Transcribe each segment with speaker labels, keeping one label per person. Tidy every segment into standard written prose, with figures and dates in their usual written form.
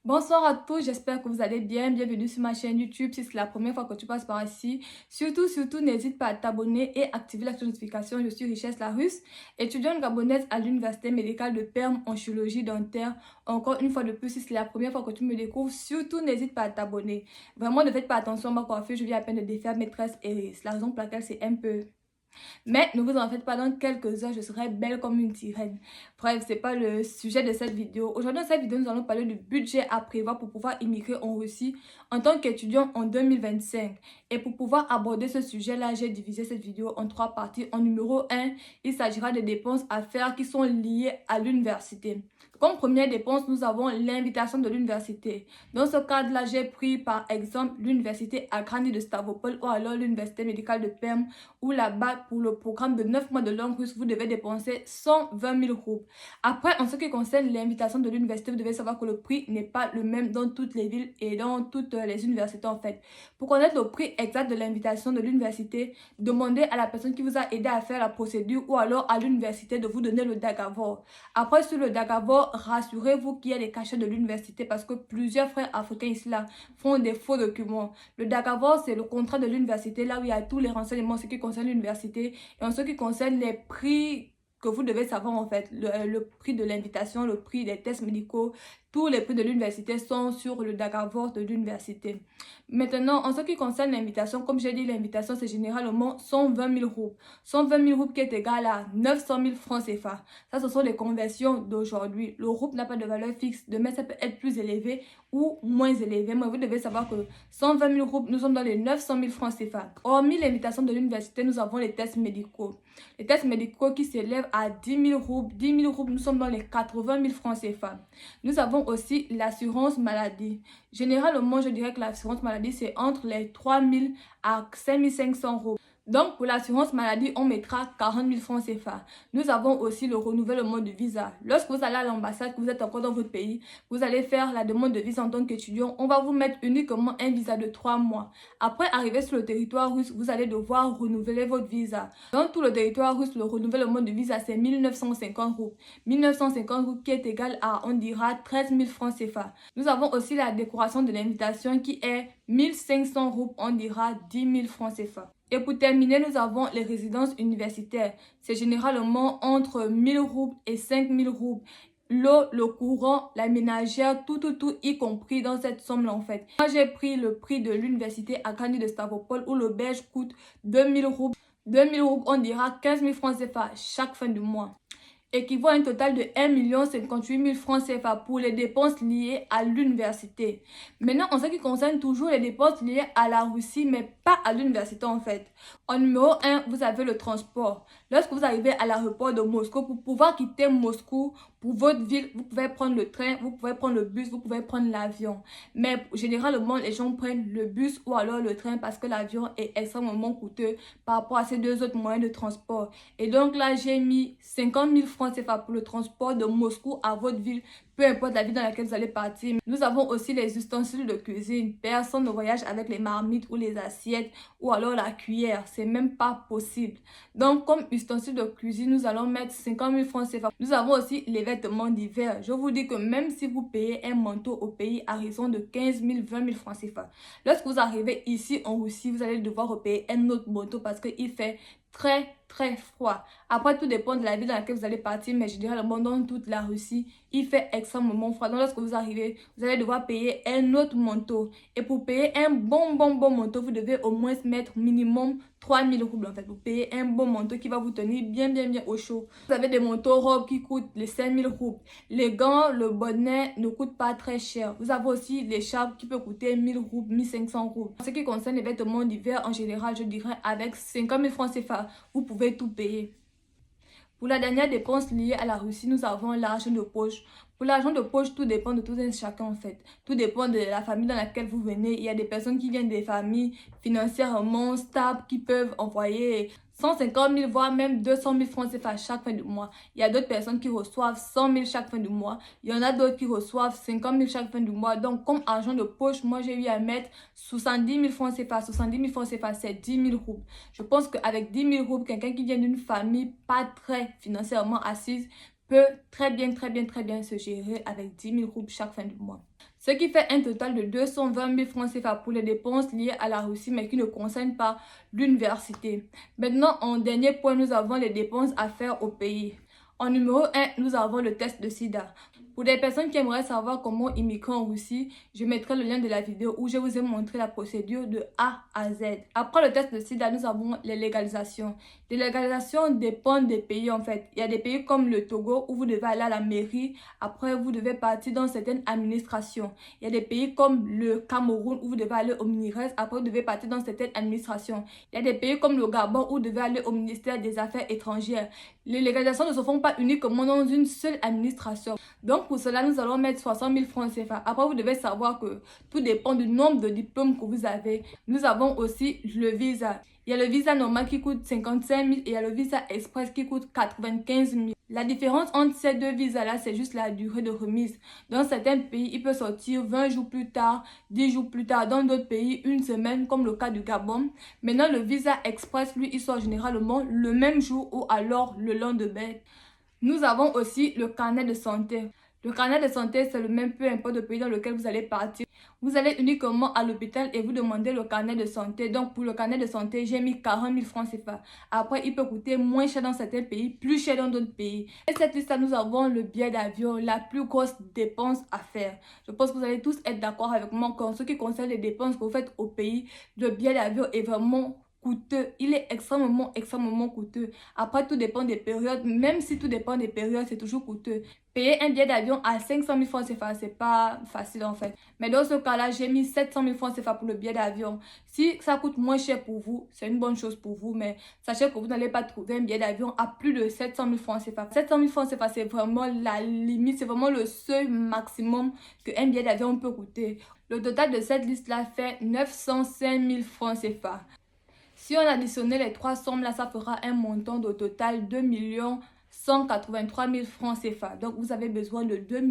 Speaker 1: Bonsoir à tous, j'espère que vous allez bien. Bienvenue sur ma chaîne YouTube. Si c'est la première fois que tu passes par ici, surtout, n'hésite pas à t'abonner et activer la notification. Je suis Richesse Larusse, étudiante gabonaise à l'Université médicale de Perm en chirurgie dentaire. Encore une fois de plus, si c'est la première fois que tu me découvres, surtout n'hésite pas à t'abonner. Vraiment, ne faites pas attention à ma coiffure, je viens à peine de défaire mes tresses et c'est la raison pour laquelle c'est un peu... Mais ne vous en faites pas, dans quelques heures, je serai belle comme une sirène. Bref, c'est pas le sujet de cette vidéo. Aujourd'hui, dans cette vidéo, nous allons parler du budget à prévoir pour pouvoir immigrer en Russie en tant qu'étudiant en 2025. Et pour pouvoir aborder ce sujet-là, j'ai divisé cette vidéo en 3 parties. En numéro 1, il s'agira des dépenses à faire qui sont liées à l'université. Comme première dépense, nous avons l'invitation de l'université. Dans ce cadre-là, j'ai pris par exemple l'université Agrani de Stavropol ou alors l'université médicale de Perm, où là-bas, pour le programme de 9 mois de langue russe, vous devez dépenser 120 000 roubles. Après, en ce qui concerne l'invitation de l'université, vous devez savoir que le prix n'est pas le même dans toutes les villes et dans toutes les universités en fait. Pour connaître le prix exact de l'invitation de l'université, demandez à la personne qui vous a aidé à faire la procédure ou alors à l'université de vous donner le Dagavor. Après, sur le Dagavor, rassurez-vous qu'il y a des cachets de l'université parce que plusieurs frères africains ici là font des faux documents. Le Dagavor, c'est le contrat de l'université là où il y a tous les renseignements, ce qui concerne l'université et en ce qui concerne les prix que vous devez savoir en fait, le prix de l'invitation, le prix des tests médicaux, tous les prix de l'université sont sur le Dagavor de l'université. Maintenant, en ce qui concerne l'invitation, comme j'ai dit, l'invitation c'est généralement 120 000 roubles. 120 000 roubles qui est égal à 900 000 francs CFA. Ça, ce sont les conversions d'aujourd'hui. Le rouble n'a pas de valeur fixe. Demain, ça peut être plus élevé ou moins élevé. Mais vous devez savoir que 120 000 roubles, nous sommes dans les 900 000 francs CFA. Hormis l'invitation de l'université, nous avons les tests médicaux. Les tests médicaux qui s'élèvent à 10 000 roubles. 10 000 roubles, nous sommes dans les 80 000 francs CFA. Nous avons aussi l'assurance maladie. Généralement, je dirais que l'assurance maladie, c'est entre les 3 000 à 5 500 roubles. Donc, pour l'assurance maladie, on mettra 40 000 francs CFA. Nous avons aussi le renouvellement de visa. Lorsque vous allez à l'ambassade, que vous êtes encore dans votre pays, vous allez faire la demande de visa en tant qu'étudiant. On va vous mettre uniquement un visa de 3 mois. Après, arriver sur le territoire russe, vous allez devoir renouveler votre visa. Dans tout le territoire russe, le renouvellement de visa, c'est 1950 roubles. 1950 roubles qui est égal à, on dira, 13 000 francs CFA. Nous avons aussi la décoration de l'invitation qui est 1500 roubles, on dira 10 000 francs CFA. Et pour terminer, nous avons les résidences universitaires. C'est généralement entre 1000 roubles et 5000 roubles. L'eau, le courant, la ménagère, tout, y compris dans cette somme-là en fait. Moi, j'ai pris le prix de l'université Agrani de Stavropol où l'auberge coûte 2000 roubles. 2000 roubles, on dira 15 000 francs CFA chaque fin du mois. Équivaut à un total de 1 58 000 francs CFA pour les dépenses liées à l'université. Maintenant, en ce qui concerne toujours les dépenses liées à la Russie, mais pas à l'université en fait. En numéro 1, vous avez le transport. Lorsque vous arrivez à l'aéroport de Moscou, pour pouvoir quitter Moscou pour votre ville, vous pouvez prendre le train, vous pouvez prendre le bus, vous pouvez prendre l'avion. Mais généralement, les gens prennent le bus ou alors le train parce que l'avion est extrêmement coûteux par rapport à ces deux autres moyens de transport. Et donc là, j'ai mis 50 000 francs CFA pour le transport de Moscou à votre ville, peu importe la ville dans laquelle vous allez partir. Nous avons aussi les ustensiles de cuisine. Personne ne voyage avec les marmites ou les assiettes ou alors la cuillère. C'est même pas possible. Donc, comme ustensiles de cuisine, nous allons mettre 50 000 francs CFA. Nous avons aussi les vêtements d'hiver. Je vous dis que même si vous payez un manteau au pays à raison de 15 000, 20 000 francs CFA, lorsque vous arrivez ici en Russie, vous allez devoir repayer un autre manteau parce qu'il fait très froid. Après, tout dépend de la ville dans laquelle vous allez partir, mais je dirais dans toute la Russie, il fait extrêmement froid. Donc, lorsque vous arrivez, vous allez devoir payer un autre manteau. Et pour payer un bon manteau, vous devez au moins mettre minimum 3 000 roubles en fait. Vous payez un bon manteau qui va vous tenir bien au chaud. Vous avez des manteaux robes qui coûtent les 5 000 roubles. Les gants, le bonnet ne coûtent pas très cher. Vous avez aussi l'écharpe qui peut coûter 1000 roubles, 1500 roubles. En ce qui concerne les vêtements d'hiver, en général, je dirais avec 50 000 francs CFA, vous pouvez tout payer. Pour la dernière dépense liée à la Russie, nous avons l'argent de poche. Pour l'argent de poche, tout dépend de tout un chacun en fait. Tout dépend de la famille dans laquelle vous venez. Il y a des personnes qui viennent des familles financièrement stables qui peuvent envoyer 150 000 voire même 200 000 francs CFA chaque fin du mois. Il y a d'autres personnes qui reçoivent 100 000 chaque fin du mois. Il y en a d'autres qui reçoivent 50 000 chaque fin du mois. Donc comme argent de poche, moi j'ai eu à mettre 70 000 francs CFA. 70 000 francs CFA, c'est 10 000 roubles. Je pense qu'avec 10 000 roubles, quelqu'un qui vient d'une famille pas très financièrement assise peut très bien se gérer avec 10 000 roubles chaque fin du mois. Ce qui fait un total de 220 000 francs CFA pour les dépenses liées à la Russie mais qui ne concernent pas l'université. Maintenant, en dernier point, nous avons les dépenses à faire au pays. En numéro 1, nous avons le test de sida. Pour les personnes qui aimeraient savoir comment immigrer en Russie, je mettrai le lien de la vidéo où je vous ai montré la procédure de A à Z. Après le test de sida, nous avons les légalisations. Les légalisations dépendent des pays en fait. Il y a des pays comme le Togo où vous devez aller à la mairie. Après, vous devez partir dans certaines administrations. Il y a des pays comme le Cameroun où vous devez aller au MINIRES. Après, vous devez partir dans certaines administrations. Il y a des pays comme le Gabon où vous devez aller au ministère des Affaires étrangères. Les légalisations ne se font pas uniquement dans une seule administration. Donc pour cela, nous allons mettre 60 000 francs CFA. Après, vous devez savoir que tout dépend du nombre de diplômes que vous avez. Nous avons aussi le visa. Il y a le visa normal qui coûte 55 000 et il y a le visa express qui coûte 95 000. La différence entre ces deux visas-là, c'est juste la durée de remise. Dans certains pays, il peut sortir 20 jours plus tard, 10 jours plus tard. Dans d'autres pays, une semaine, comme le cas du Gabon. Maintenant, le visa express, lui, il sort généralement le même jour ou alors le lendemain. Nous avons aussi le carnet de santé. Le carnet de santé, c'est le même peu importe le pays dans lequel vous allez partir. Vous allez uniquement à l'hôpital et vous demandez le carnet de santé. Donc, pour le carnet de santé, j'ai mis 40 000 francs CFA. Après, il peut coûter moins cher dans certains pays, plus cher dans d'autres pays. Et cette liste-là, nous avons le billet d'avion, la plus grosse dépense à faire. Je pense que vous allez tous être d'accord avec moi qu'en ce qui concerne les dépenses que vous faites au pays, le billet d'avion est vraiment coûteux. Il est extrêmement coûteux. Après, tout dépend des périodes. Même si tout dépend des périodes, c'est toujours coûteux. Payer un billet d'avion à 500 000 francs CFA, c'est pas facile en fait. Mais dans ce cas-là, j'ai mis 700 000 francs CFA pour le billet d'avion. Si ça coûte moins cher pour vous, c'est une bonne chose pour vous. Mais sachez que vous n'allez pas trouver un billet d'avion à plus de 700 000 francs CFA. 700 000 francs CFA, c'est vraiment la limite. C'est vraiment le seuil maximum qu'un billet d'avion peut coûter. Le total de cette liste-là fait 905 000 francs CFA. Si on additionnait les trois sommes là, ça fera un montant de total 2 183 000 francs CFA. Donc, vous avez besoin de 2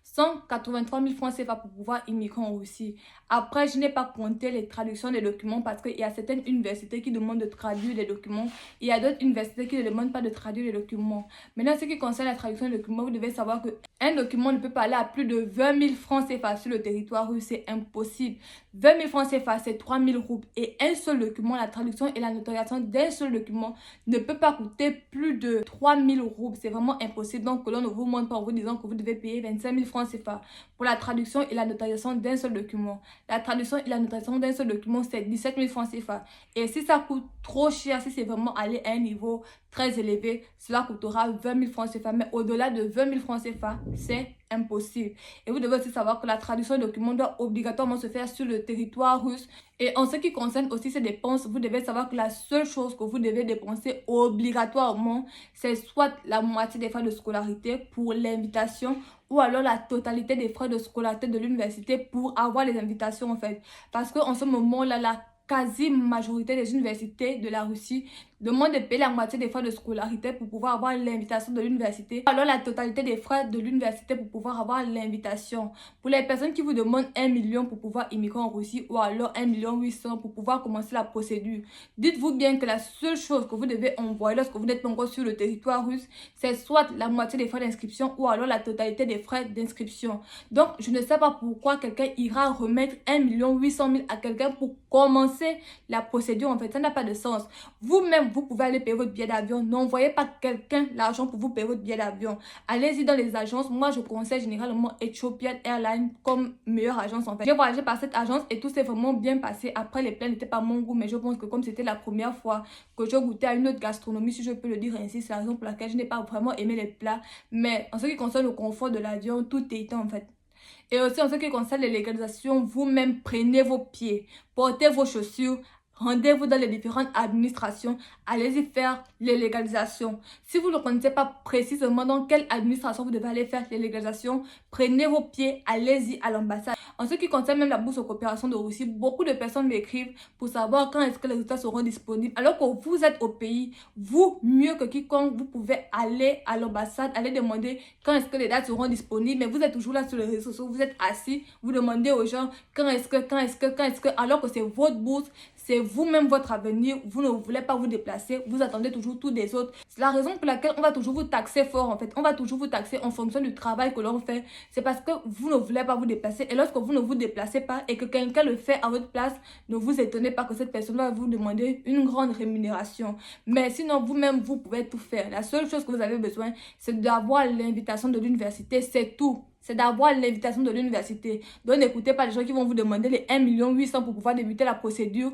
Speaker 1: 183 000 francs CFA pour pouvoir immigrer en Russie. Après, je n'ai pas compté les traductions des documents parce qu'il y a certaines universités qui demandent de traduire les documents. Il y a d'autres universités qui ne demandent pas de traduire les documents. Maintenant, ce qui concerne la traduction des documents, vous devez savoir qu'un document ne peut pas aller à plus de 20 000 francs CFA sur le territoire russe. C'est impossible. 20 000 francs CFA, c'est 3 000 roubles. Et un seul document, la traduction et la notarisation d'un seul document ne peut pas coûter plus de 3 000 roubles. C'est vraiment impossible. Donc, que l'on ne vous montre pas en vous disant que vous devez payer 25 000 francs CFA pour la traduction et la notarisation d'un seul document. La traduction et la notarisation d'un seul document, c'est 17 000 francs CFA. Et si ça coûte trop cher, si c'est vraiment aller à un niveau très élevé, cela coûtera 20 000 francs CFA. Mais au-delà de 20 000 francs CFA, c'est impossible. Et vous devez aussi savoir que la traduction des documents doit obligatoirement se faire sur le territoire russe. Et en ce qui concerne aussi ces dépenses, vous devez savoir que la seule chose que vous devez dépenser obligatoirement, c'est soit la moitié des frais de scolarité pour l'invitation ou alors la totalité des frais de scolarité de l'université pour avoir les invitations en fait. Parce qu'en ce moment-là, la quasi-majorité des universités de la Russie demandent de payer la moitié des frais de scolarité pour pouvoir avoir l'invitation de l'université. Alors la totalité des frais de l'université pour pouvoir avoir l'invitation. Pour les personnes qui vous demandent 1 million pour pouvoir immigrer en Russie ou alors 1 800 000 pour pouvoir commencer la procédure, dites-vous bien que la seule chose que vous devez envoyer lorsque vous n'êtes pas encore sur le territoire russe, c'est soit la moitié des frais d'inscription ou alors la totalité des frais d'inscription. Donc je ne sais pas pourquoi quelqu'un ira remettre 1 800 000 à quelqu'un pour commencer la procédure. En fait, ça n'a pas de sens. Vous-même, vous pouvez aller payer votre billet d'avion. N'envoyez pas quelqu'un l'argent pour vous payer votre billet d'avion. Allez-y dans les agences. Moi, je conseille généralement Ethiopian Airlines comme meilleure agence en fait. J'ai voyagé par cette agence et tout s'est vraiment bien passé. Après, les plats n'étaient pas mon goût, mais je pense que comme c'était la première fois que je goûtais à une autre gastronomie, si je peux le dire ainsi, c'est la raison pour laquelle je n'ai pas vraiment aimé les plats. Mais en ce qui concerne le confort de l'avion, tout était en fait. Et aussi en ce qui concerne les légalisations, vous-même prenez vos pieds, portez vos chaussures, rendez-vous dans les différentes administrations, allez-y faire les légalisations. Si vous ne connaissez pas précisément dans quelle administration vous devez aller faire les légalisations, prenez vos pieds, allez-y à l'ambassade. En ce qui concerne même la bourse aux coopérations de Russie, beaucoup de personnes m'écrivent pour savoir quand est-ce que les résultats seront disponibles. Alors que vous êtes au pays, vous, mieux que quiconque, vous pouvez aller à l'ambassade, aller demander quand est-ce que les dates seront disponibles. Mais vous êtes toujours là sur les réseaux sociaux, vous êtes assis, vous demandez aux gens quand est-ce que, alors que c'est votre bourse, c'est vous-même votre avenir, vous ne voulez pas vous déplacer, vous attendez toujours tout des autres. C'est la raison pour laquelle on va toujours vous taxer fort en fait. On va toujours vous taxer en fonction du travail que l'on fait. C'est parce que vous ne voulez pas vous déplacer. Et lorsque vous ne vous déplacez pas et que quelqu'un le fait à votre place, ne vous étonnez pas que cette personne va vous demander une grande rémunération. Mais sinon, vous-même, vous pouvez tout faire. La seule chose que vous avez besoin, c'est d'avoir l'invitation de l'université, c'est tout. C'est d'avoir l'invitation de l'université. Donc, n'écoutez pas les gens qui vont vous demander les 1 800 000 pour pouvoir débuter la procédure.